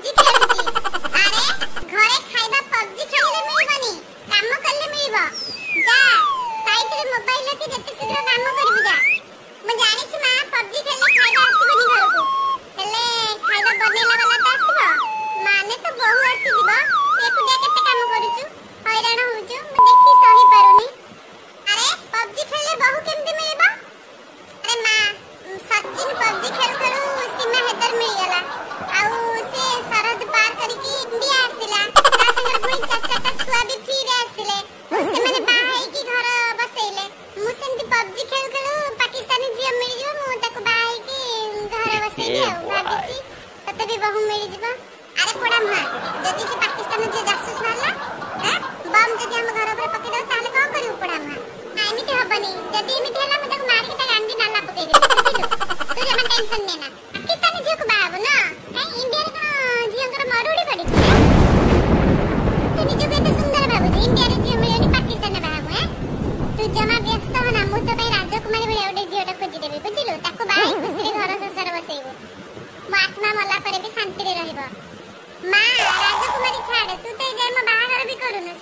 PUBG खेलुची। अरे घरे खाइबा पबजी खेलले मिलबनी, काम करले मिलबो। जा साइड रे मोबाइल के जते शीघ्र काम करबी जा। मैं जानि छी मां पबजी खेलले खाइबा आसीबनी घरको। हेले खाइबा बनेला वाला त आसीबो। माने तो बहु आसी जीबो। एकुटिया केते काम करूछु, हैरान होउछु, मैं देखि सही पारुनी। अरे पबजी खेलले बहु केमती मिलबो? अरे मां सचिन पबजी खेल खेलु सीमा हेदर मिल गेला। आउ से सरहद पार करिकि इंडिया आसिला। ता संगे पुई चाचा छुआ भी फ्री रे आसिले। से माने बाहाई की घर बसैले। मु सेंती पबजी खेल खेलु पाकिस्तानी जिया मिल जिवो, मु ताको बाहाई की घर बसैले। भाबिची तते भी बहु मिल जिवो। अरे पोड़ा मां जदी से पाकिस्तान जे जासूस मारला, हैं बम जदी हम घर ऊपर पके दो ताले कोन करिउ पोड़ा मां? एमिति हबनी। जदी एमिति हला म ताको मार के ता गांडी नाला पके दे। बुझिलो तू जमा टेंशन लेना। पाकिस्तानी जियो को बाबू ना है इंडिया रे जियंकर मरुडी पड़ी। तू निजे बेटे सुंदर बाबू इंडिया रे जियो मिलनी पाकिस्तान बाबू है। तू जमा व्यस्त हो ना, मु तो भाई राजकुमारी भले ओडे जियोटा खोजी देबे। बुझिलो ताको बाई खुशी रे घर संसार बसैबो। मो आत्मा मला करे भी शांति रे रहइबो। मां राजकुमारी छाड़, तू तो जे म बाहागर भी करूनु